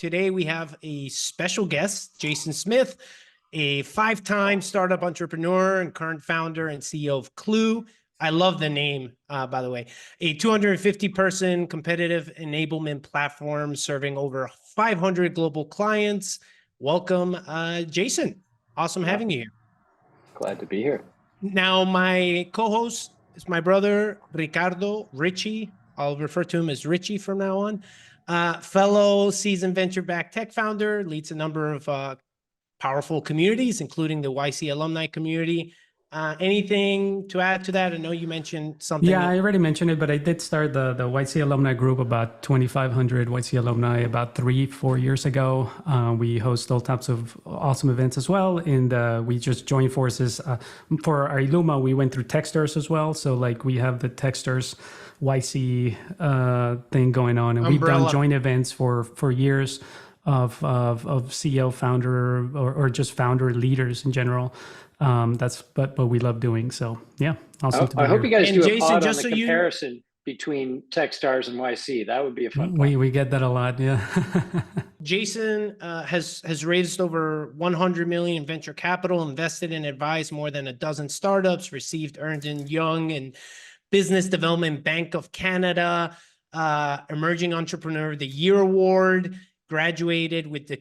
Today we have a special guest, Jason Smith, a 5-time startup entrepreneur and current founder and CEO of Klue. I love the name, by the way. A 250-person competitive enablement platform serving over 500 global clients. Welcome, Jason. Awesome having you here. Glad to be here. Now, my co-host is my brother, Ricardo, Richie. I'll refer to him as Richie from now on. Fellow seasoned venture-backed tech founder, leads a number of powerful communities, including the YC alumni community. Anything to add to that? I know you mentioned something. Yeah, I already mentioned it, but I did start the YC alumni group, about 2,500 YC alumni, about 3-4 years ago. We host all types of awesome events as well. And we just joined forces. For our Iluma, we went through Techstars as well. So like we have the Techstars YC thing going on. And We've done joint events for years of CEO, founder, or just founder leaders in general. That's what we love doing. So yeah, awesome to be I hope here. you guys And do a Jason, pod on just the so comparison between Techstars and YC. That would be a fun pod. We get that a lot, yeah. Jason has raised over 100 million in venture capital, invested and advised more than a dozen startups, received Ernst & Young and Business Development Bank of Canada, Emerging Entrepreneur of the Year Award, graduated with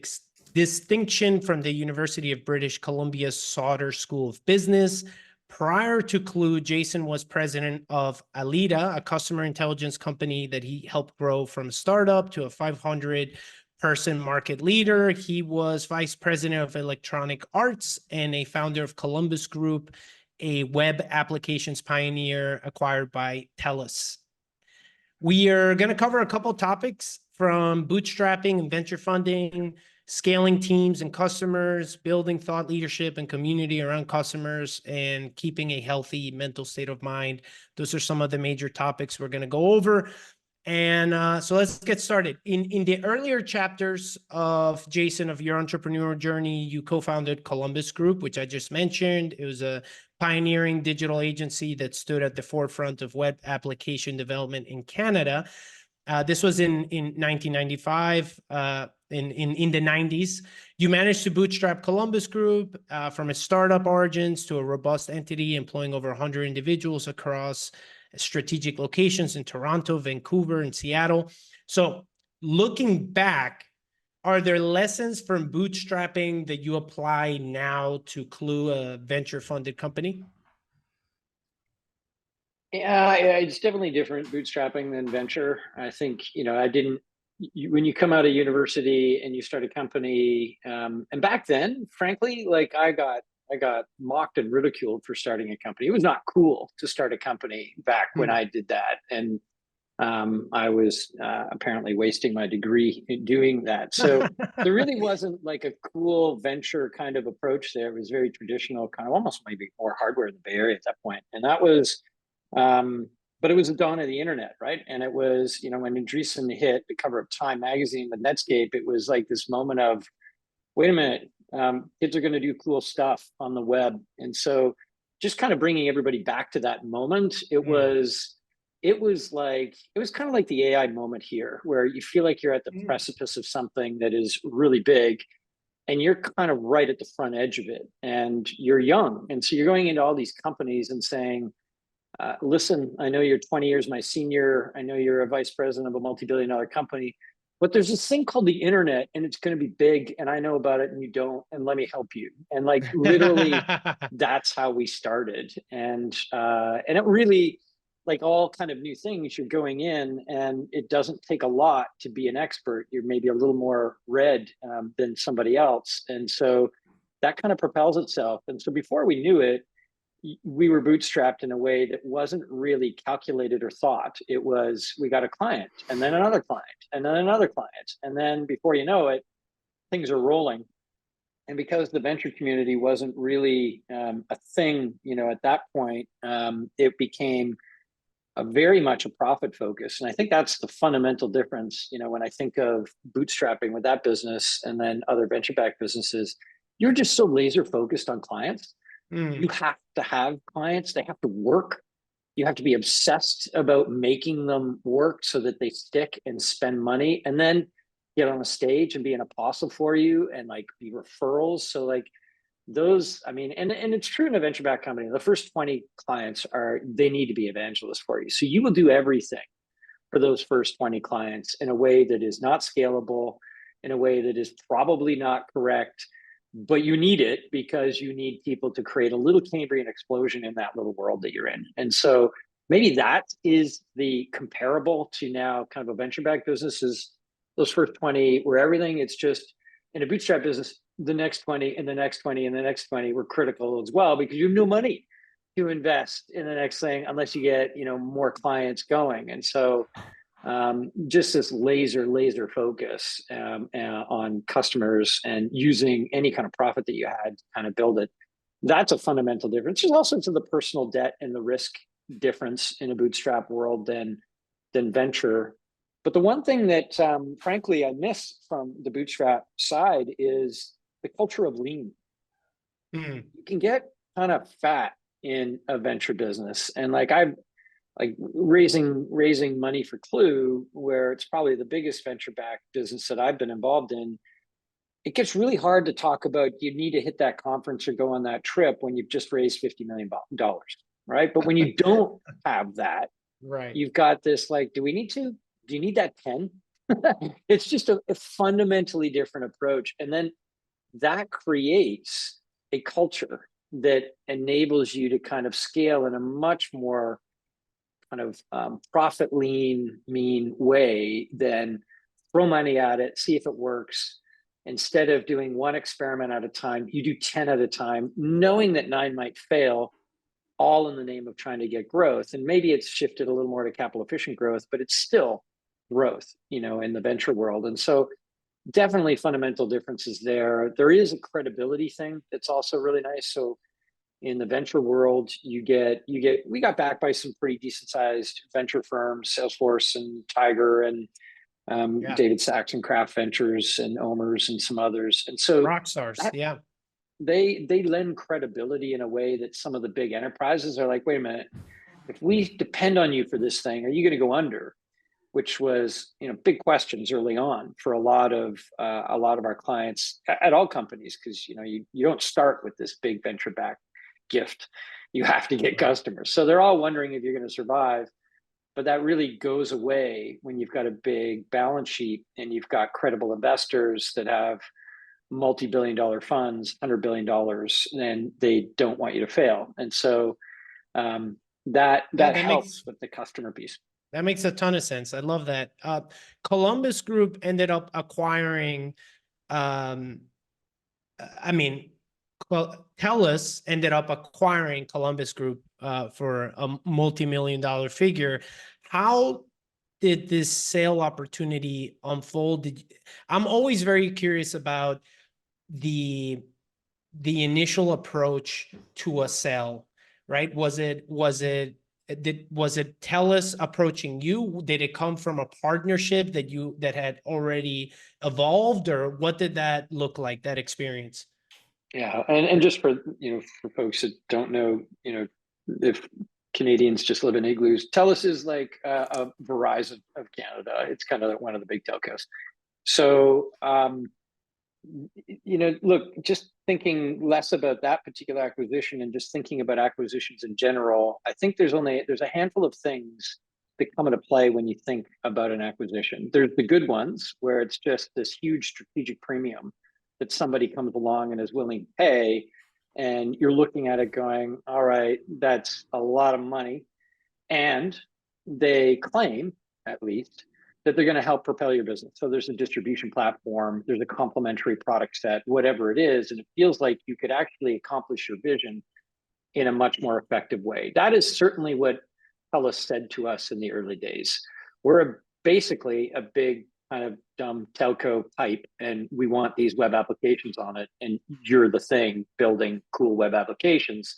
distinction from the University of British Columbia's Sauder School of Business. Prior to Klue, Jason was president of Alida, a customer intelligence company that he helped grow from a startup to a 500-person market leader. He was vice president of electronic arts and a founder of Columbus Group, a web applications pioneer acquired by TELUS. We are going to cover a couple topics from bootstrapping and venture funding, scaling teams and customers, building thought leadership and community around customers, and keeping a healthy mental state of mind. Those are some of the major topics we're going to go over. And so let's get started. In the earlier chapters of Jason, of your entrepreneurial journey, you co-founded Columbus Group, which I just mentioned. It was a pioneering digital agency that stood at the forefront of web application development in Canada. This was in 1995. In the 90s, you managed to bootstrap Columbus Group from its startup origins to a robust entity employing over 100 individuals across strategic locations in Toronto, Vancouver, and Seattle. So looking back, are there lessons from bootstrapping that you apply now to Klue, a venture-funded company? Yeah, it's definitely different bootstrapping than venture. I think, when you come out of university and you start a company, and back then, frankly, like I got mocked and ridiculed for starting a company. It was not cool to start a company back when I did that. And I was apparently wasting my degree in doing that. So there really wasn't like a cool venture kind of approach there. It was very traditional, kind of almost maybe more hardware in the Bay Area at that point. And that was, but it was the dawn of the internet, right? And it was, when Andreessen hit the cover of Time magazine with Netscape, it was like this moment of, wait a minute, kids are going to do cool stuff on the web. And so just kind of bringing everybody back to that moment, it was kind of like the AI moment here, where you feel like you're at the precipice of something that is really big, and you're kind of right at the front edge of it, and you're young. And so you're going into all these companies and saying, listen, I know you're 20 years my senior. I know you're a vice president of a multi-billion-dollar company, but there's this thing call the internet, and it's going to be big, and I know about it and you don't, and let me help you. And like literally that's how we started. And it really, like all kind of new things, you're going in and it doesn't take a lot to be an expert. You're maybe a little more read than somebody else. And so that kind of propels itself. And so before we knew it, we were bootstrapped in a way that wasn't really calculated or thought. It was, we got a client and then another client and then another client. And then before you know it, things are rolling. And because the venture community wasn't really a thing, at that point, it became very much a profit focus. And I think that's the fundamental difference, when I think of bootstrapping with that business and then other venture-backed businesses, you're just so laser focused on clients. You have to have clients. They have to work. You have to be obsessed about making them work so that they stick and spend money. And then get on a stage and be an apostle for you and like be referrals. So like those, I mean, and it's true in a venture-backed company, the first 20 clients they need to be evangelists for you. So you will do everything for those first 20 clients in a way that is not scalable, in a way that is probably not correct, but you need it because you need people to create a little Cambrian explosion in that little world that you're in. And so maybe that is the comparable to now kind of a venture-backed business, is those first 20 where everything, it's just in a bootstrap business, the next 20 and the next 20 and the next 20 were critical as well, because you have no money to invest in the next thing unless you get, more clients going. And so just this laser focus on customers and using any kind of profit that you had to kind of build it. That's a fundamental difference. There's also to the personal debt and the risk difference in a bootstrap world than venture. But the one thing that frankly I miss from the bootstrap side is the culture of lean. You can get kind of fat in a venture business, and like raising money for Klue, where it's probably the biggest venture-backed business that I've been involved in. It gets really hard to talk about you need to hit that conference or go on that trip when you've just raised $50 million, right? But when you don't have that, right, you've got this like, do you need that 10? It's just a fundamentally different approach. And then that creates a culture that enables you to kind of scale in a much more kind of profit mean way than throw money at it, see if it works. Instead of doing one experiment at a time, you do 10 at a time, knowing that 9 might fail, all in the name of trying to get growth. And maybe it's shifted a little more to capital efficient growth, but it's still growth, in the venture world. And so definitely fundamental differences there. There is a credibility thing that's also really nice. So in the venture world, we got backed by some pretty decent sized venture firms, Salesforce and Tiger and David Sachs and Kraft Ventures and Omers and some others. And so rock stars, they lend credibility in a way that some of the big enterprises are like, wait a minute, if we depend on you for this thing, are you going to go under? Which was, big questions early on for a lot of our clients at all companies, because you don't start with this big venture-backed gift. You have to get customers. So they're all wondering if you're going to survive. But that really goes away when you've got a big balance sheet and you've got credible investors that have multi-billion-dollar funds, $100 billion, then they don't want you to fail. And so that helps with the customer piece. That makes a ton of sense. I love that. Columbus Group ended up acquiring, TELUS ended up acquiring Columbus Group for a multi-million-dollar figure. How did this sale opportunity unfold? I'm always very curious about the initial approach to a sale, right? Was it TELUS approaching you? Did it come from a partnership that had already evolved, or what did that look like, that experience? Yeah, and just for for folks that don't know, if Canadians just live in igloos, TELUS is like a Verizon of Canada. It's kind of one of the big telcos. So look, just thinking less about that particular acquisition and just thinking about acquisitions in general, I think there's a handful of things that come into play when you think about an acquisition. There's the good ones where it's just this huge strategic premium that somebody comes along and is willing to pay, and you're looking at it going, all right, that's a lot of money, and they claim, at least, that they're going to help propel your business. So there's a distribution platform, there's a complementary product set, whatever it is, and it feels like you could actually accomplish your vision in a much more effective way. That is certainly what TELUS said to us in the early days. We're basically a big kind of dumb telco pipe, and we want these web applications on it, and you're the thing building cool web applications.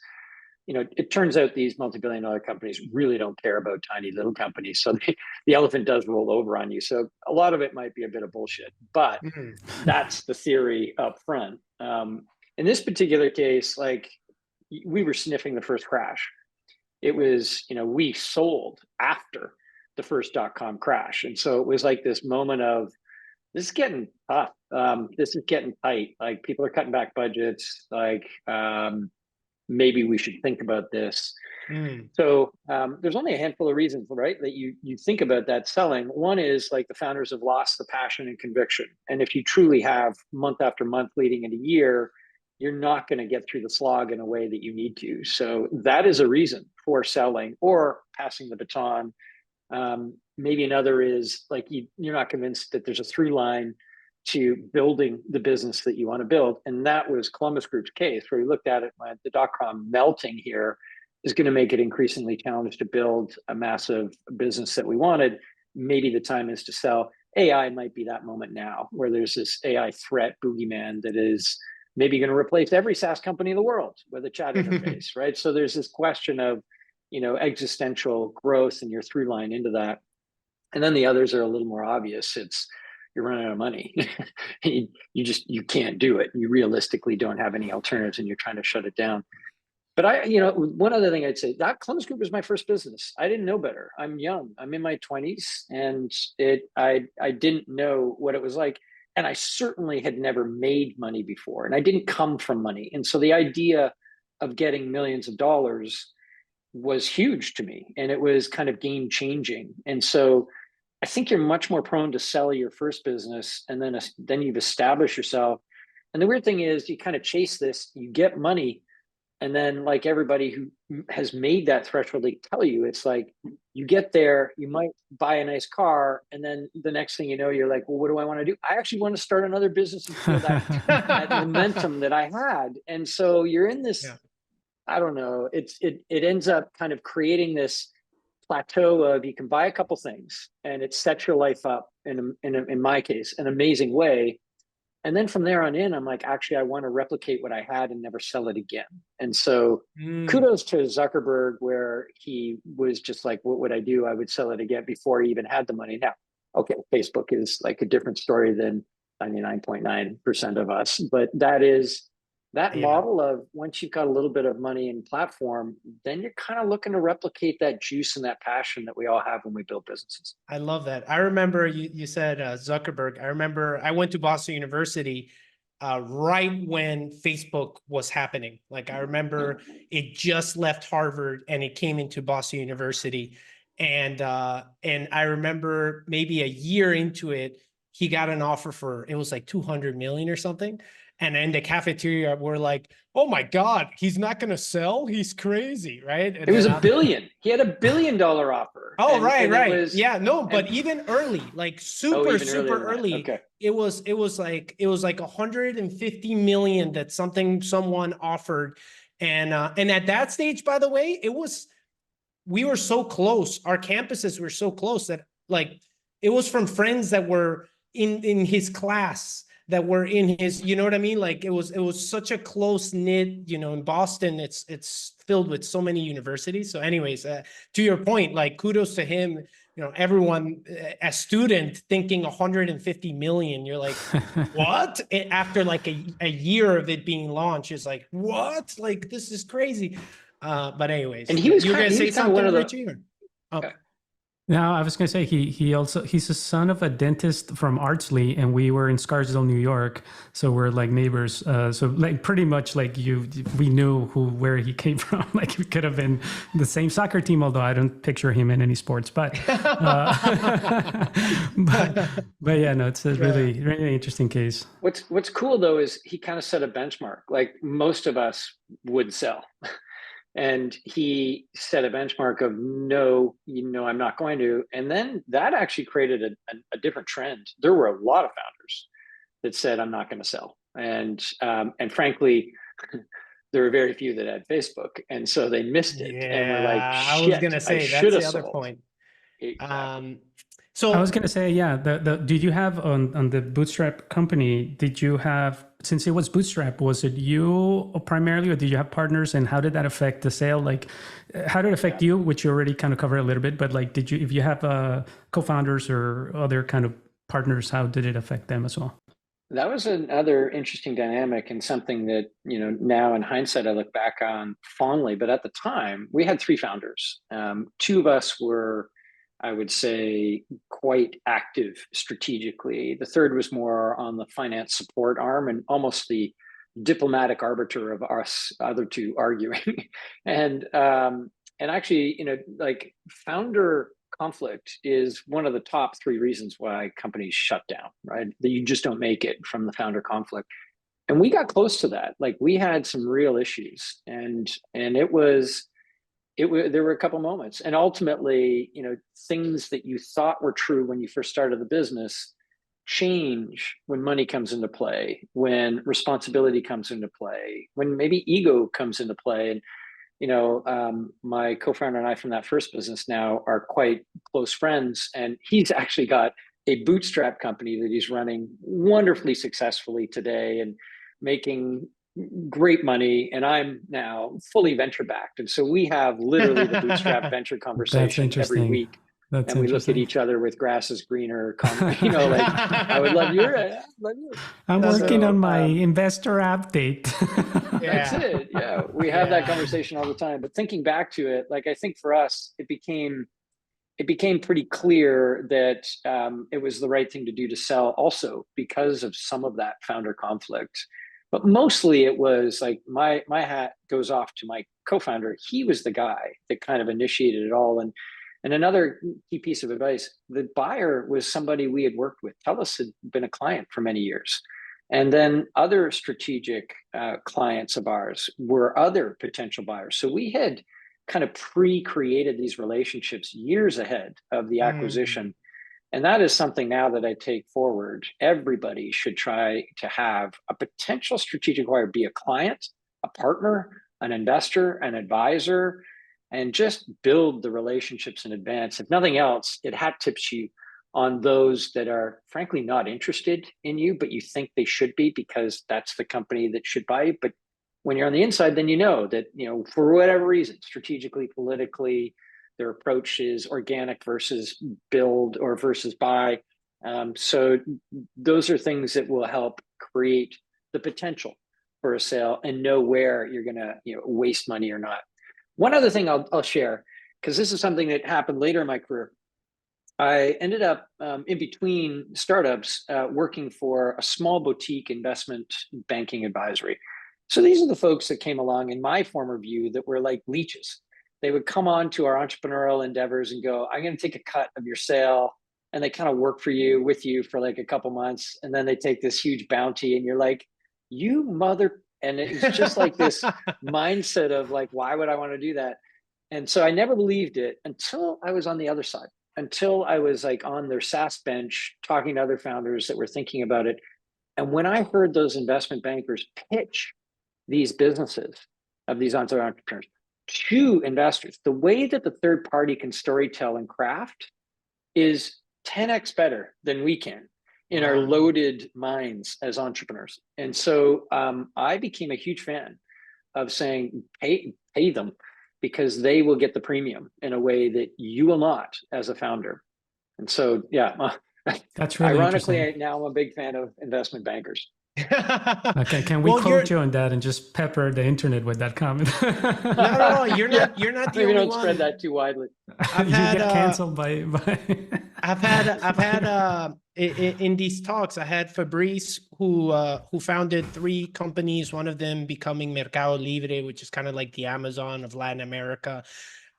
It turns out these multi-billion-dollar companies really don't care about tiny little companies. So the elephant does roll over on you. So a lot of it might be a bit of bullshit, but that's the theory up front. In this particular case, like, we were sniffing the first crash. It was, we sold after the first .com crash. And so it was like this moment of, this is getting tough. This is getting tight. Like people are cutting back budgets. Like maybe we should think about this. So there's only a handful of reasons, right, that you think about that selling. One is like the founders have lost the passion and conviction. And if you truly have month after month leading in a year, you're not going to get through the slog in a way that you need to. So that is a reason for selling or passing the baton. Maybe another is like you're not convinced that there's a through line to building the business that you want to build. And that was Columbus Group's case, where we looked at it, the dot-com melting here is going to make it increasingly challenged to build a massive business that we wanted. Maybe the time is to sell. AI might be that moment now, where there's this AI threat boogeyman that is maybe going to replace every SaaS company in the world with a chat interface, right? So there's this question of, existential growth and your through line into that. And then the others are a little more obvious. It's you're running out of money. you can't do it. You realistically don't have any alternatives and you're trying to shut it down. But one other thing I'd say, that Columbus Group was my first business. I didn't know better. I'm young. I'm in my 20s, and I didn't know what it was like. And I certainly had never made money before, and I didn't come from money. And so the idea of getting millions of dollars was huge to me, and it was kind of game changing. And so I think you're much more prone to sell your first business, and then you've established yourself. And the weird thing is, you kind of chase this, you get money. And then like everybody who has made that threshold, they tell you, it's like you get there, you might buy a nice car. And then the next thing you know, you're like, well, what do I want to do? I actually want to start another business and feel that momentum that I had. And so you're in this, I don't know, it ends up kind of creating this plateau of you can buy a couple things and it sets your life up in my case, an amazing way. And then from there on in, I'm like, actually, I want to replicate what I had and never sell it again. And so kudos to Zuckerberg, where he was just like, what would I do? I would sell it again before he even had the money. Now, okay, Facebook is like a different story than 99.9% of us. But that model of once you've got a little bit of money and platform, then you're kind of looking to replicate that juice and that passion that we all have when we build businesses. I love that. I remember you said Zuckerberg. I remember I went to Boston University right when Facebook was happening. Like I remember it just left Harvard and it came into Boston University. And I remember maybe a year into it, he got an offer for, it was like 200 million or something. And in the cafeteria, we're like, oh my God, he's not going to sell? He's crazy, right? And it was $1 billion. He had $1 billion offer. Oh, right. But even early, like super early. Okay. It was like 150 million that someone offered. And at that stage, by the way, we were so close. Our campuses were so close that like, it was from friends that were in his class, that were in his, you know what I mean? Like it was such a close knit, in Boston, it's filled with so many universities. So anyways, to your point, like kudos to him, everyone, a student thinking 150 million, you're like, what? After like a year of it being launched, it's like, what? Like, this is crazy. But anyways, and he was, you guys say something, Richie? No, I was going to say he's a son of a dentist from Ardsley, and we were in Scarsdale, New York, so we're like neighbors. So like pretty much like we knew where he came from. Like we could have been the same soccer team, although I don't picture him in any sports. But but yeah, no, it's a really really interesting case. What's cool though is he kind of set a benchmark. Like most of us would sell. And he set a benchmark of no, I'm not going to. And then that actually created a different trend. There were a lot of founders that said, I'm not going to sell. And frankly, there were very few that had Facebook. And so they missed it. Yeah, and we're like, I was going to say, that's the other point. Exactly. So I was going to say, yeah, did you have on the Bootstrap company, did you have, since it was Bootstrap, was it you primarily, or did you have partners, and how did that affect the sale? Like, how did it affect you, which you already kind of covered a little bit, but like, if you have co-founders or other kind of partners, how did it affect them as well? That was another interesting dynamic, and something that, now in hindsight, I look back on fondly, but at the time we had 3 founders. 2 of us were I would say, quite active strategically. The third was more on the finance support arm and almost the diplomatic arbiter of us other two arguing. And actually, like founder conflict is one of the top three reasons why companies shut down, right? That you just don't make it from the founder conflict. And we got close to that. Like we had some real issues, and there were a couple moments, and ultimately, things that you thought were true when you first started the business change when money comes into play, when responsibility comes into play, when maybe ego comes into play. And my co-founder and I from that first business now are quite close friends, and he's actually got a bootstrap company that he's running wonderfully successfully today and making great money, and I'm now fully venture backed. And so we have literally the bootstrap venture conversation every week. And we look at each other with grass is greener, like I would love your. I'm working on my investor update. That's it. Yeah, we have that conversation all the time. But thinking back to it, like I think for us, it became pretty clear that it was the right thing to do to sell, also because of some of that founder conflict. But mostly it was like my hat goes off to my co-founder. He was the guy that kind of initiated it all. And another key piece of advice, the buyer was somebody we had worked with. TELUS had been a client for many years. And then other strategic clients of ours were other potential buyers. So we had kind of pre-created these relationships years ahead of the acquisition. And that is something now that I take forward. Everybody should try to have a potential strategic buyer be a client, a partner, an investor, an advisor, and just build the relationships in advance. If nothing else, it hat tips you on those that are frankly not interested in you, but you think they should be because that's the company that should buy you. But when you're on the inside, then you know that, for whatever reason, strategically, politically, their approach is organic versus build or versus buy. So those are things that will help create the potential for a sale and know where you're going to waste money or not. One other thing I'll share, because this is something that happened later in my career. I ended up in between startups working for a small boutique investment banking advisory. So these are the folks that came along in my former view that were like leeches. They would come on to our entrepreneurial endeavors and go, I'm going to take a cut of your sale. And they kind of work with you for like a couple months. And then they take this huge bounty and you're like, you mother. And it's just like this mindset of like, why would I want to do that? And so I never believed it until I was on the other side, until I was like on their SaaS bench talking to other founders that were thinking about it. And when I heard those investment bankers pitch these businesses of these entrepreneurs to investors, the way that the third party can storytell and craft is 10x better than we can in our loaded minds as entrepreneurs. And so I became a huge fan of saying, pay them, because they will get the premium in a way that you will not as a founder. And so, that's really ironically, now I'm a big fan of investment bankers. Okay, can we quote you on that and just pepper the internet with that comment? No, you're not the Maybe only don't one. spread that too widely. You get canceled by I've had in these talks, I had Fabrice who founded 3 companies, one of them becoming Mercado Libre, which is kind of like the Amazon of Latin America.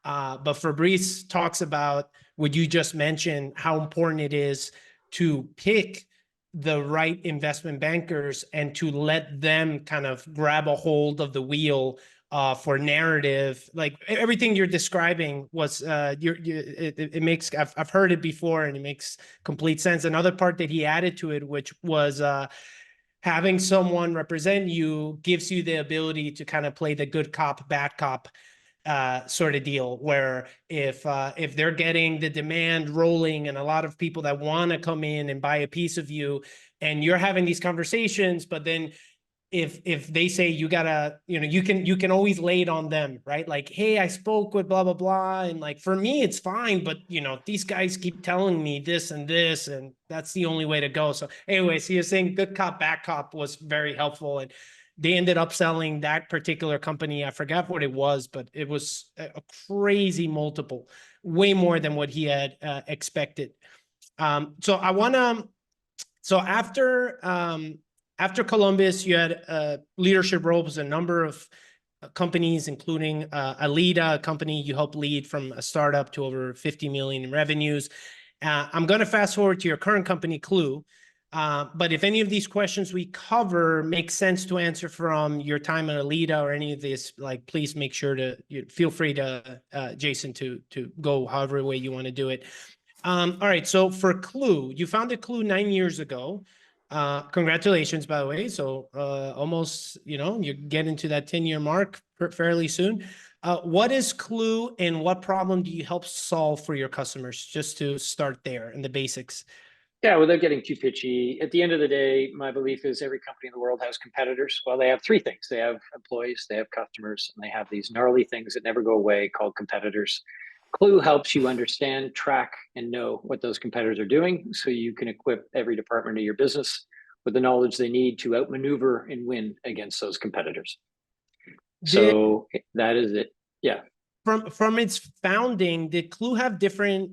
But Fabrice talks about what you just mentioned, how important it is to pick the right investment bankers and to let them kind of grab a hold of the wheel for narrative. Like everything you're describing was it makes, I've heard it before and it makes complete sense. Another part that he added to it, which was having someone represent you gives you the ability to kind of play the good cop, bad cop sort of deal, where if they're getting the demand rolling and a lot of people that want to come in and buy a piece of you, and you're having these conversations, but then if they say you gotta, you can always lay it on them, right? Like, hey, I spoke with blah, blah, blah. And like, for me, it's fine, but these guys keep telling me this and this, and that's the only way to go. So anyway, so you're saying good cop, bad cop was very helpful. And they ended up selling that particular company. I forgot what it was, but it was a crazy multiple way more than what he had expected. So I want to, so after Columbus, you had leadership roles, a number of companies, including Alida, a company you helped lead from a startup to over 50 million in revenues. I'm going to fast forward to your current company, Klue. But if any of these questions we cover make sense to answer from your time at Alida or any of this, like, please make sure to feel free to, Jason, to go however way you want to do it. All right. So for Klue, you founded Klue 9 years ago. Congratulations, by the way. So almost, you get into that 10-year mark fairly soon. What is Klue and what problem do you help solve for your customers? Just to start there in the basics. Yeah, without getting too pitchy, at the end of the day, my belief is every company in the world has competitors. Well, they have three things. They have employees, they have customers, and they have these gnarly things that never go away called competitors. Klue helps you understand, track, and know what those competitors are doing so you can equip every department of your business with the knowledge they need to outmaneuver and win against those competitors. So that is it. Yeah. From its founding, did Klue have different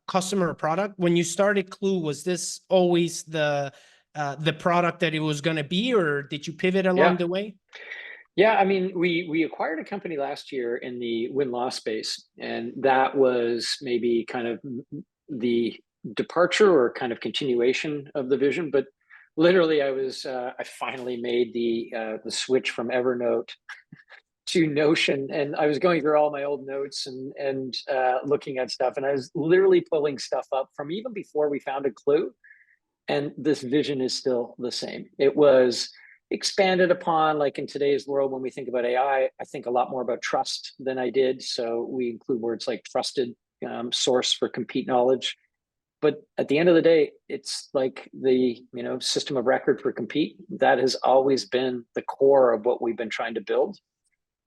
customer product? When you started Klue, was this always the product that it was going to be, or did you pivot along the way? Yeah, I mean, we acquired a company last year in the win-loss space, and that was maybe kind of the departure or kind of continuation of the vision. But literally, I finally made the switch from Evernote to Notion, and I was going through all my old notes and looking at stuff, and I was literally pulling stuff up from even before we founded Klue, and this vision is still the same. It was expanded upon, like in today's world, when we think about AI, I think a lot more about trust than I did. So we include words like trusted source for compete knowledge. But at the end of the day, it's like the system of record for compete. That has always been the core of what we've been trying to build.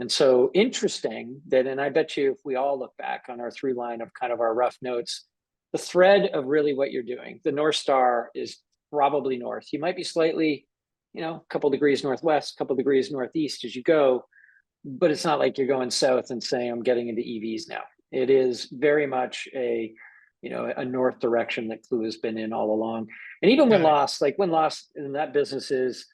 And so interesting that, and I bet you if we all look back on our through line of kind of our rough notes, the thread of really what you're doing, the North Star is probably north. You might be slightly, a couple degrees northwest, a couple degrees northeast as you go, but it's not like you're going south and saying, I'm getting into EVs now. It is very much a north direction that Klue has been in all along. And even when lost in that business is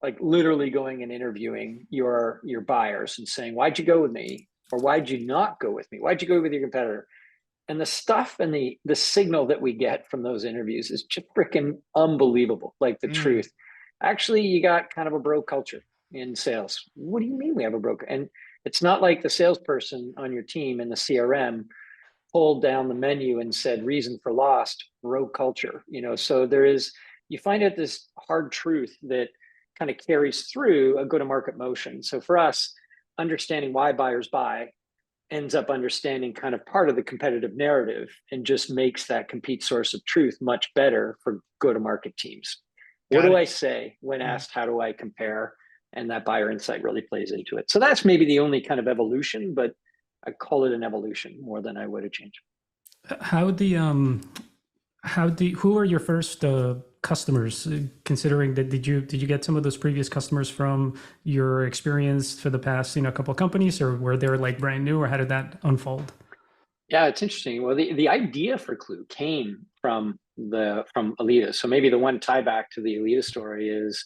like literally going and interviewing your buyers and saying, why'd you go with me? Or why'd you not go with me? Why'd you go with your competitor? And the stuff and the signal that we get from those interviews is just freaking unbelievable. Like the truth. Actually, you got kind of a bro culture in sales. What do you mean we have a broker? And it's not like the salesperson on your team in the CRM pulled down the menu and said, reason for lost, bro culture. So you find out this hard truth that kind of carries through a go-to-market motion. So for us, understanding why buyers buy ends up understanding kind of part of the competitive narrative and just makes that compete source of truth much better for go-to-market teams. What do I say when asked, how do I compare? And that buyer insight really plays into it. So that's maybe the only kind of evolution, but I call it an evolution more than I would have changed. Who are your first customers? Considering that, did you get some of those previous customers from your experience for the past couple of companies, or were they like brand new, or how did that unfold? Yeah, it's interesting. Well, the idea for Klue came from Alida. So maybe the one tie back to the Alida story is,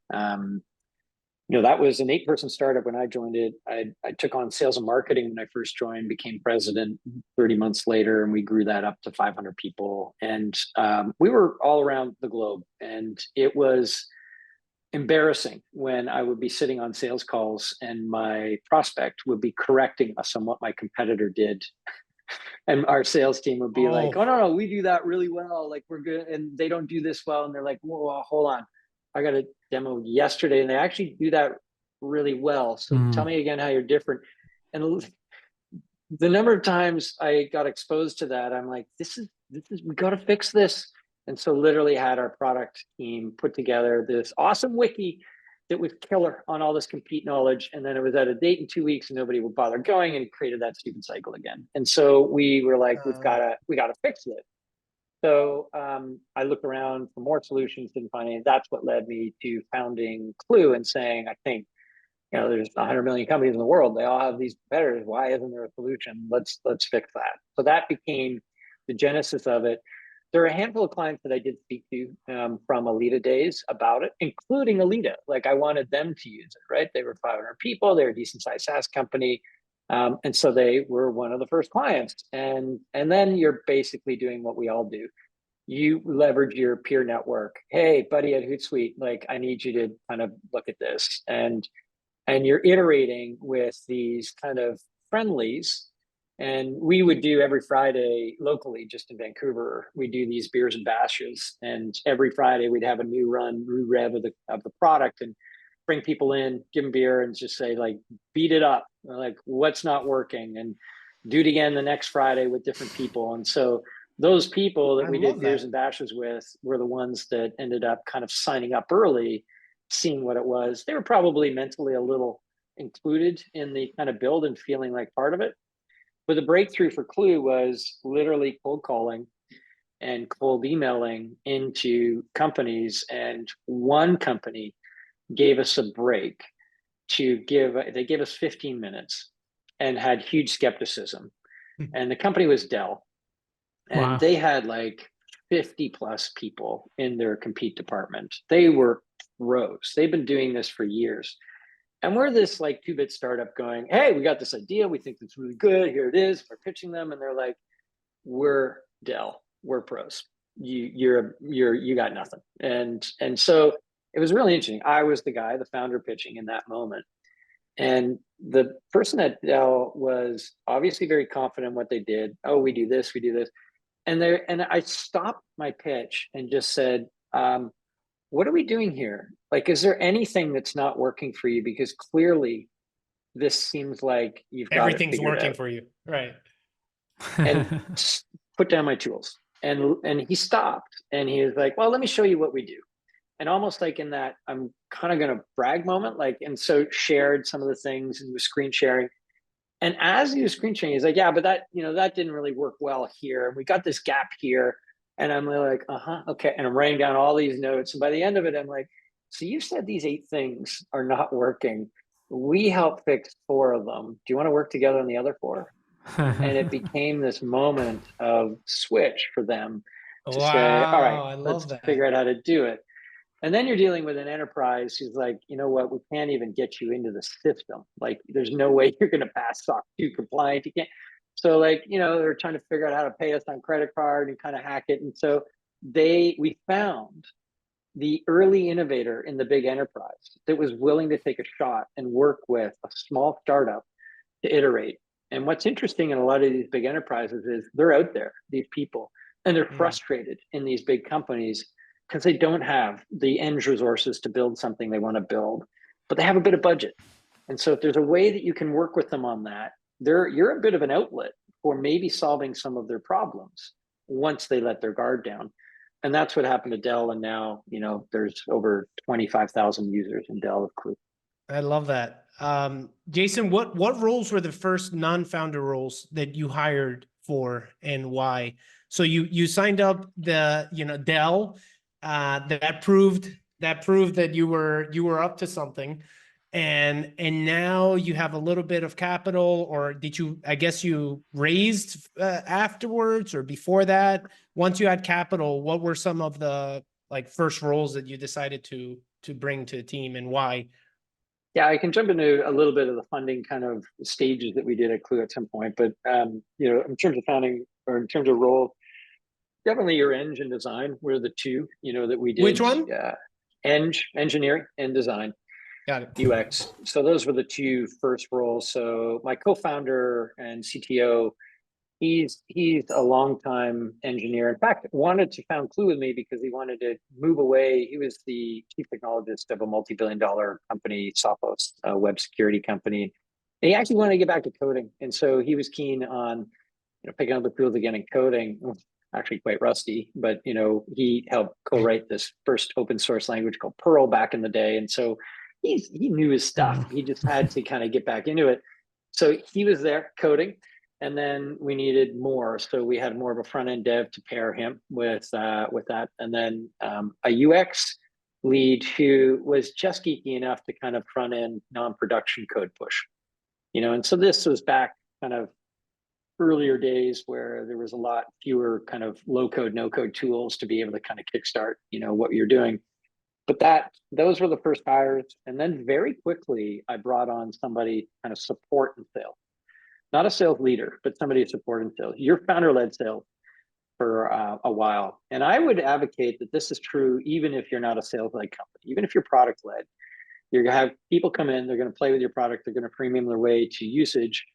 that was an 8-person startup when I joined it. I took on sales and marketing when I first joined, became president 30 months later, and we grew that up to 500 people. And we were all around the globe. And it was embarrassing when I would be sitting on sales calls and my prospect would be correcting us on what my competitor did. And our sales team would be like, oh, no, we do that really well. Like, we're good. And they don't do this well. And they're like, whoa, hold on. I got a demo yesterday and they actually do that really well. So tell me again how you're different. And the number of times I got exposed to that, I'm like, this is we got to fix this. And so literally had our product team put together this awesome wiki that was killer on all this compete knowledge. And then it was at a date in 2 weeks and nobody would bother going, and it created that stupid cycle again. And so we were like, we got to fix it. So I looked around for more solutions, didn't find any. That's what led me to founding Klue and saying, I think there's 100 million companies in the world. They all have these competitors. Why isn't there a solution? Let's fix that. So that became the genesis of it. There are a handful of clients that I did speak to from Alita days about it, including Alita. Like I wanted them to use it, right? They were 500 people. They're a decent sized SaaS company. And so they were one of the first clients. And then you're basically doing what we all do. You leverage your peer network. Hey, buddy at Hootsuite, like I need you to kind of look at this. And you're iterating with these kind of friendlies. And we would do every Friday locally, just in Vancouver, we do these beers and bashes. And every Friday we'd have a new rev of the product and bring people in, give them beer and just say like, beat it up. Like what's not working, and do it again the next Friday with different people. And so those people that we did beers and bashes with were the ones that ended up kind of signing up early, seeing what it was. They were probably mentally a little included in the kind of build and feeling like part of it. But the breakthrough for Klue was literally cold calling and cold emailing into companies. And one company gave us a break they gave us 15 minutes and had huge skepticism. And the company was Dell. And they had like 50 plus people in their compete department. They were pros. They've been doing this for years. And we're this like 2-bit startup going, hey, we got this idea. We think it's really good. Here it is. We're pitching them. And they're like, we're Dell. We're pros. You got nothing. And so it was really interesting. I was the guy, the founder pitching in that moment. And the person at Dell was obviously very confident in what they did. Oh, we do this, we do this. And I stopped my pitch and just said, what are we doing here? Like, is there anything that's not working for you? Because clearly this seems like you've got everything's working for you. Right. And put down my tools. And he stopped and he was like, well, let me show you what we do. And almost like in that, I'm kind of going to brag moment, like, and so shared some of the things and was screen sharing. And as he was screen sharing, he's like, yeah, but that didn't really work well here. And we got this gap here. And I'm like, okay. And I'm writing down all these notes. And by the end of it, I'm like, so you said these 8 things are not working. We helped fix 4 of them. Do you want to work together on the other 4? And it became this moment of switch for them to say, all right, let's figure out how to do it. And then you're dealing with an enterprise who's like, you know what, we can't even get you into the system. Like, there's no way you're going to pass SOC 2 compliant. You can't. So like, they're trying to figure out how to pay us on credit card and kind of hack it. And so we found the early innovator in the big enterprise that was willing to take a shot and work with a small startup to iterate. And what's interesting in a lot of these big enterprises is they're out there, these people, and they're frustrated in these big companies because they don't have the end resources to build something they want to build, but they have a bit of budget. And so if there's a way that you can work with them on that, you're a bit of an outlet for maybe solving some of their problems once they let their guard down. And that's what happened to Dell. And now, there's over 25,000 users in Dell of Klue. I love that. Jason, what roles were the first non-founder roles that you hired for and why? So you signed up Dell, that proved that you were up to something. And now you have a little bit of capital, or I guess you raised afterwards or before that? Once you had capital, what were some of the first roles that you decided to bring to the team, and why? Yeah, I can jump into a little bit of the funding kind of stages that we did at Klue at some point, but in terms of founding or in terms of role, definitely your eng and design were the 2, that we did. Which one? Engineering and design. Got it. UX. So those were the 2 first roles. So my co-founder and CTO, he's a longtime engineer. In fact, wanted to found Klue with me because he wanted to move away. He was the chief technologist of a multi-billion-dollar company, Sophos, a web security company. And he actually wanted to get back to coding. And so he was keen on picking up the tools again and coding. Actually quite rusty, but he helped co-write this first open source language called Perl back in the day. And so he knew his stuff. He just had to kind of get back into it. So he was there coding, and then we needed more. So we had more of a front end dev to pair him with that, and then a UX lead who was just geeky enough to kind of front end non-production code push, and so this was back kind of earlier days where there was a lot fewer kind of low code, no code tools to be able to kind of kickstart, what you're doing. But those were the first hires. And then very quickly, I brought on somebody kind of support and sales, not a sales leader, but somebody to support and sales. You're founder-led sales for a while. And I would advocate that this is true even if you're not a sales-led company, even if you're product-led. You're going to have people come in, they're going to play with your product, they're going to premium their way to usage.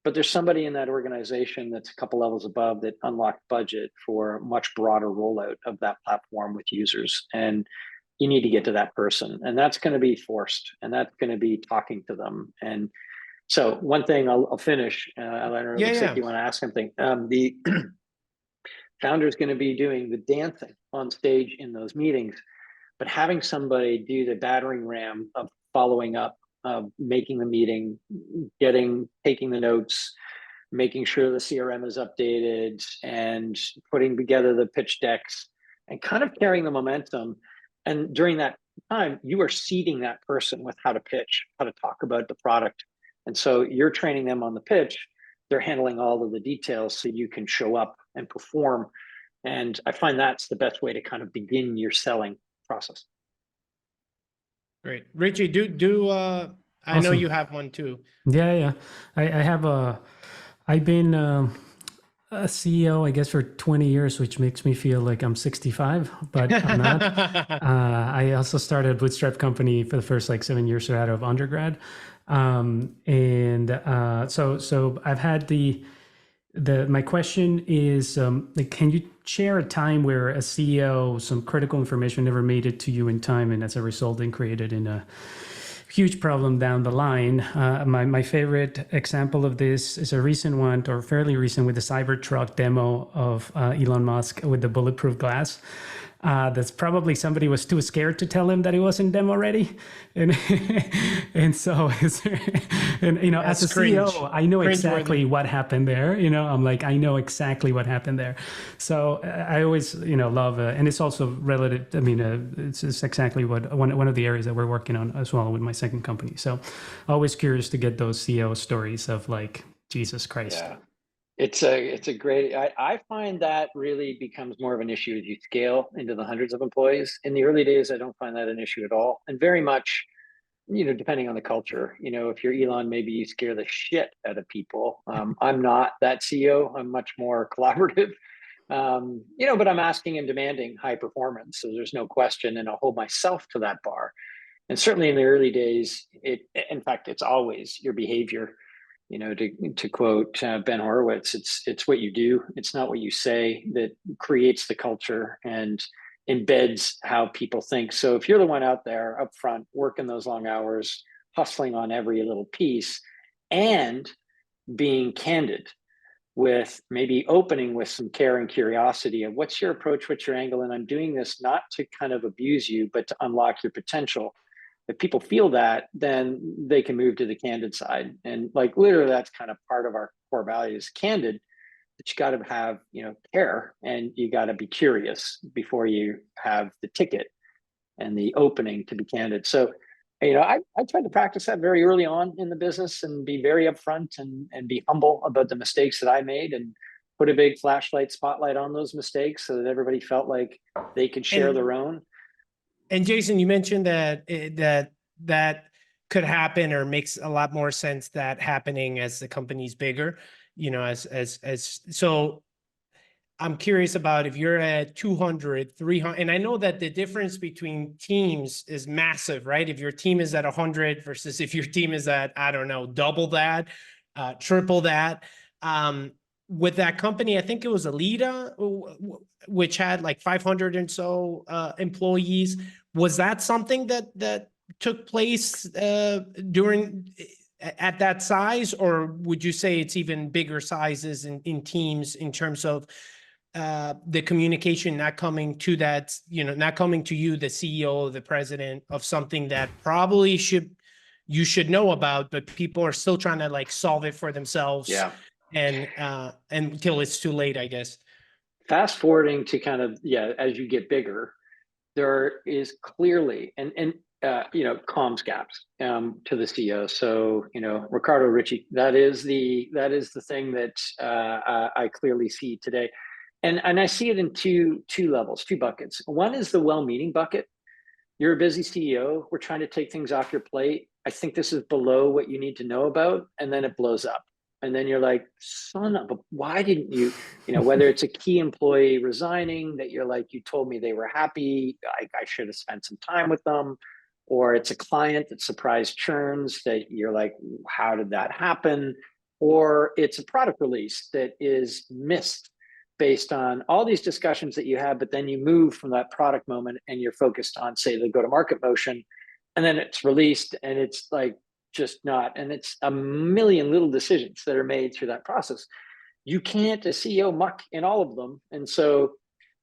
But there's somebody in that organization that's a couple levels above that unlocked budget for a much broader rollout of that platform with users. And you need to get to that person. And that's going to be forced. And that's going to be talking to them. And so one thing I'll finish, Alejandro, looks like you want to ask something. The founder is going to be doing the dancing on stage in those meetings, but having somebody do the battering ram of following up, making the meeting, taking the notes, making sure the CRM is updated, and putting together the pitch decks and kind of carrying the momentum. And during that time, you are seeding that person with how to pitch, how to talk about the product. And so you're training them on the pitch. They're handling all of the details so you can show up and perform. And I find that's the best way to kind of begin your selling process. Great. Richie, I know you have one too. Yeah. I've been a CEO, I guess, for 20 years, which makes me feel like I'm 65, but I'm not. I also started a bootstrap company for the first 7 years out of undergrad. So I've had my question is, can you share a time where a CEO, some critical information never made it to you in time, and as a result, then created in a huge problem down the line? My favorite example of this is a recent one, or fairly recent, with the Cybertruck demo of Elon Musk with the bulletproof glass. That's probably somebody was too scared to tell him that it wasn't demo ready, and so as a CEO, I know exactly what happened there. I'm like, I know exactly what happened there. So I always love, and it's also relative. I mean, it's exactly what one of the areas that we're working on as well with my second company. So always curious to get those CEO stories of Jesus Christ. Yeah. It's a great, I find that really becomes more of an issue as you scale into the hundreds of employees. In the early days, I don't find that an issue at all. And very much, depending on the culture, if you're Elon, maybe you scare the shit out of people. I'm not that CEO. I'm much more collaborative, but I'm asking and demanding high performance. So there's no question, and I'll hold myself to that bar. And certainly in the early days, in fact, it's always your behavior. To quote Ben Horowitz, it's what you do, it's not what you say, that creates the culture and embeds how people think. So if you're the one out there up front, working those long hours, hustling on every little piece, and being candid with maybe opening with some care and curiosity of what's your approach, what's your angle, and I'm doing this not to kind of abuse you, but to unlock your potential. If people feel that, then they can move to the candid side. And literally, that's kind of part of our core values, candid, but you got to have, care, and you got to be curious before you have the ticket and the opening to be candid. So, I tried to practice that very early on in the business and be very upfront and be humble about the mistakes that I made, and put a big spotlight on those mistakes so that everybody felt like they could share their own. And Jason, you mentioned that could happen, or makes a lot more sense that happening as the company's bigger, so I'm curious about if you're at 200, 300, and I know that the difference between teams is massive, right? If your team is at 100 versus if your team is at, I don't know, double that, triple that. With that company, I think it was Alita, which had 500 and so employees. Was that something that took place at that size, or would you say it's even bigger sizes in teams in terms of the communication not coming to that, not coming to you, the CEO, the president, of something that probably you should know about, but people are still trying to solve it for themselves. Yeah. And until it's too late, I guess. Fast forwarding to kind of, as you get bigger, there is clearly, comms gaps to the CEO. So, Ricardo Ricci, that is the thing that I clearly see today. And I see it in two levels, two buckets. One is the well-meaning bucket. You're a busy CEO. We're trying to take things off your plate. I think this is below what you need to know about. And then it blows up. And then you're like, son of a, why didn't you, whether it's a key employee resigning that you're like, you told me they were happy, I should have spent some time with them. Or it's a client that surprise churns that you're like, how did that happen? Or it's a product release that is missed based on all these discussions that you have, but then you move from that product moment and you're focused on, say, the go-to-market motion, and then it's released and it's like just not, and it's a million little decisions that are made through that process. You can't, a CEO, muck in all of them. And so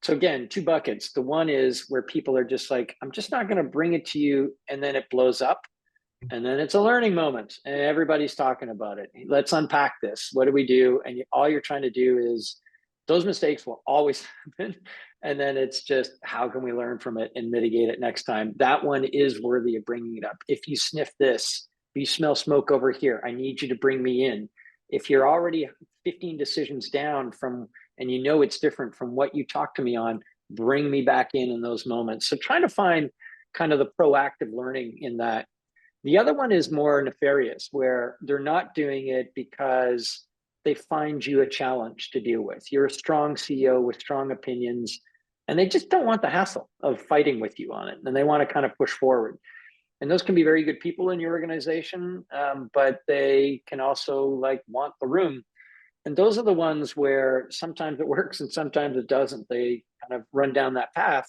again, two buckets. The one is where people are just like, I'm just not going to bring it to you, and then it blows up. And then it's a learning moment and everybody's talking about it. Let's unpack this. What do we do? And all you're trying to do is, those mistakes will always happen. And then it's just, how can we learn from it and mitigate it next time? That one is worthy of bringing it up. If you sniff this, if you smell smoke over here, I need you to bring me in. If you're already 15 decisions down from, and it's different from what you talked to me on, bring me back in those moments. So trying to find kind of the proactive learning in that. The other one is more nefarious, where they're not doing it because they find you a challenge to deal with. You're a strong CEO with strong opinions, and they just don't want the hassle of fighting with you on it. And they want to kind of push forward. And those can be very good people in your organization, but they can also want the room. And those are the ones where sometimes it works and sometimes it doesn't. They kind of run down that path.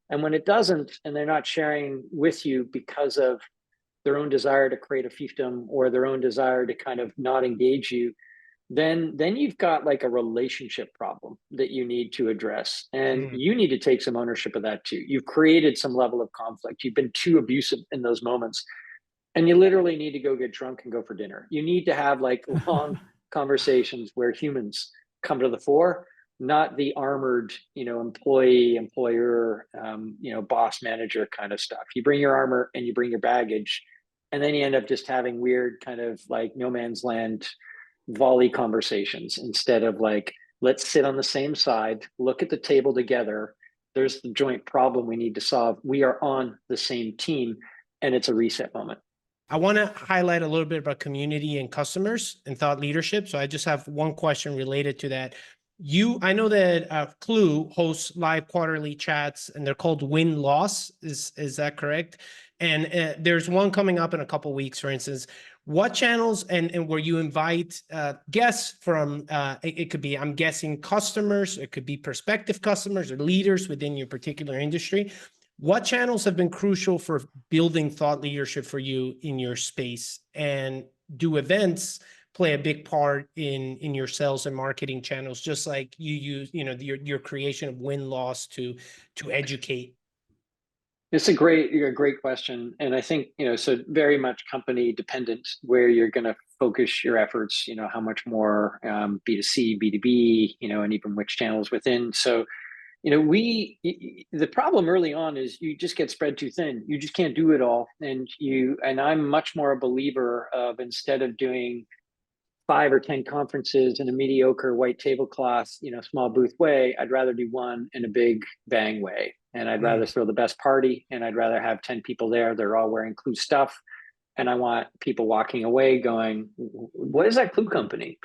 And when it doesn't, and they're not sharing with you because of their own desire to create a fiefdom or their own desire to kind of not engage you, then you've got a relationship problem that you need to address. And you need to take some ownership of that too. You've created some level of conflict. You've been too abusive in those moments. And you literally need to go get drunk and go for dinner. You need to have long conversations where humans come to the fore, not the armored, employee, employer, boss, manager kind of stuff. You bring your armor and you bring your baggage, and then you end up just having weird kind of no man's land volley conversations instead of let's sit on the same side, look at the table together. There's the joint problem we need to solve. We are on the same team, and it's a reset moment. I want to highlight a little bit about community and customers and thought leadership. So I just have one question related to that. I know that Klue hosts live quarterly chats, and they're called Win-Loss. Is that correct? And there's one coming up in a couple of weeks, for instance. What channels and where you invite guests from, it could be, I'm guessing, customers, it could be prospective customers or leaders within your particular industry. What channels have been crucial for building thought leadership for you in your space? And do events play a big part in your sales and marketing channels, just like you use, your creation of Win-Loss to educate? It's a great question. And I think, so very much company dependent where you're going to focus your efforts, how much more B2C, B2B, and even which channels within. So, the problem early on is you just get spread too thin. You just can't do it all. And I'm much more a believer of, instead of doing 5 or 10 conferences in a mediocre white tablecloth, small booth way, I'd rather do one in a big bang way. And I'd rather throw the best party, and I'd rather have 10 people there. They're all wearing Klue stuff. And I want people walking away going, what is that Klue company?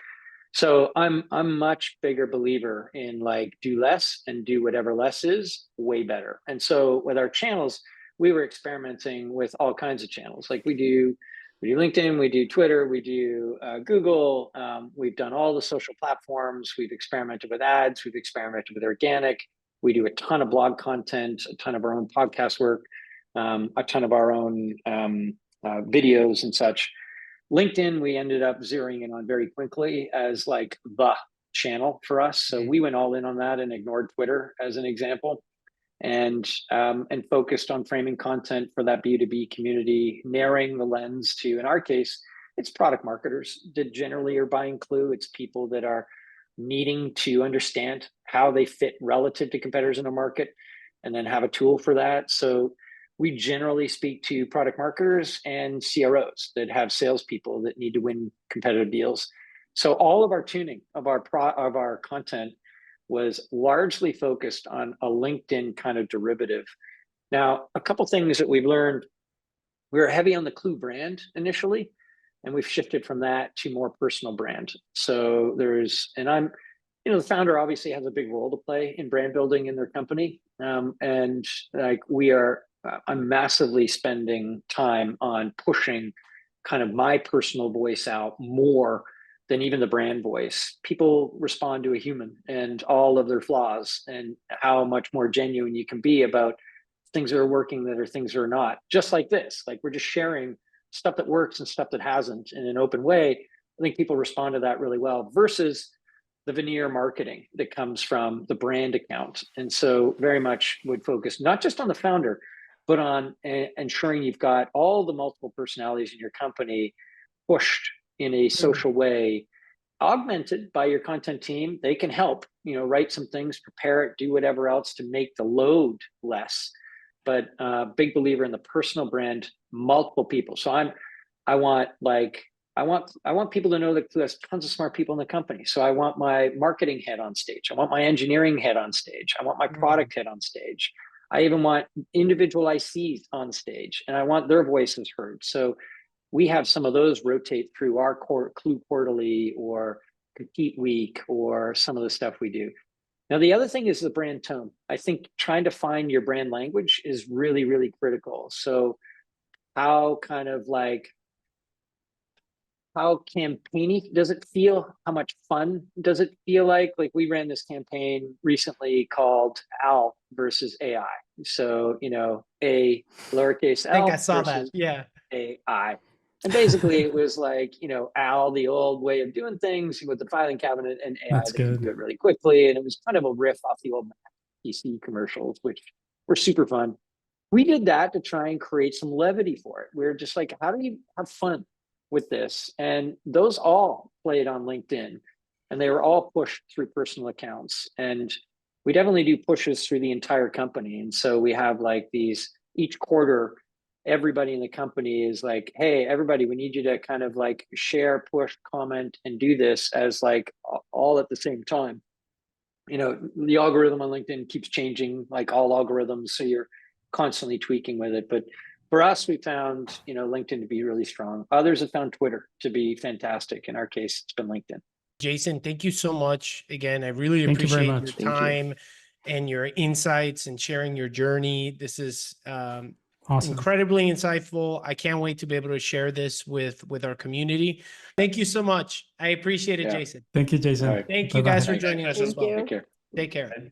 So I'm much bigger believer in do less and do whatever less is way better. And so with our channels, we were experimenting with all kinds of channels. We do LinkedIn, we do Twitter, we do Google. We've done all the social platforms. We've experimented with ads. We've experimented with organic. We do a ton of blog content, a ton of our own podcast work, a ton of our own videos and such. LinkedIn, we ended up zeroing in on very quickly as the channel for us. So we went all in on that and ignored Twitter as an example, and focused on framing content for that B2B community, narrowing the lens to, in our case, it's product marketers that generally are buying Klue. It's people that are needing to understand how they fit relative to competitors in the market. and then have a tool for that. So we generally speak to product marketers and CROs that have salespeople that need to win competitive deals. So all of our tuning of our content was largely focused on a LinkedIn kind of derivative. Now, a couple things that we've learned: we were heavy on the Klue brand initially, and we've shifted from that to more personal brand. So the founder obviously has a big role to play in brand building in their company. And like I'm massively spending time on pushing kind of my personal voice out more than even the brand voice. People respond to a human and all of their flaws, and how much more genuine you can be about things that are working that are things that are not. Just like this, like we're just sharing stuff that works and stuff that hasn't in an open way. I think people respond to that really well, versus the veneer marketing that comes from the brand account. And so very much would focus not just on the founder, but on ensuring you've got all the multiple personalities in your company pushed in a social way, augmented by your content team. They can help, write some things, prepare it, do whatever else to make the load less. But big believer in the personal brand, multiple people. So I want people to know that there's tons of smart people in the company. So I want my marketing head on stage. I want my engineering head on stage. I want my product head on stage. I even want individual ICs on stage, and I want their voices heard. So we have some of those rotate through our Klue Quarterly or Compete Week or some of the stuff we do. Now, the other thing is the brand tone. I think trying to find your brand language is really, really critical. So how campaigny does it feel? How much fun does it feel like? Like we ran this campaign recently called Al versus AI. So, A lowercase L. I think I saw that. Yeah. AI. And basically it was like, Al, the old way of doing things with the filing cabinet, and AI That's that can good. do it really quickly. And it was kind of a riff off the old PC commercials, which were super fun. We did that to try and create some levity for it. We were just like, how do you have fun with this? And those all played on LinkedIn, and they were all pushed through personal accounts. And we definitely do pushes through the entire company. And so we have like these each quarter, everybody in the company is like, hey, everybody, we need you to kind of like share, push, comment, and do this as like all at the same time. The algorithm on LinkedIn keeps changing, like all algorithms. So you're constantly tweaking with it. But for us, we found, LinkedIn to be really strong. Others have found Twitter to be fantastic. In our case, it's been LinkedIn. Jason, thank you so much. Again, I really Thank you very appreciate much. your time and your insights and sharing your journey. This is Awesome. incredibly insightful. I can't wait to be able to share this with our community. Thank you so much. I appreciate it, Jason. Thank you, Jason. All right. Thank you Bye-bye. guys for joining us as well. Take care. Take care.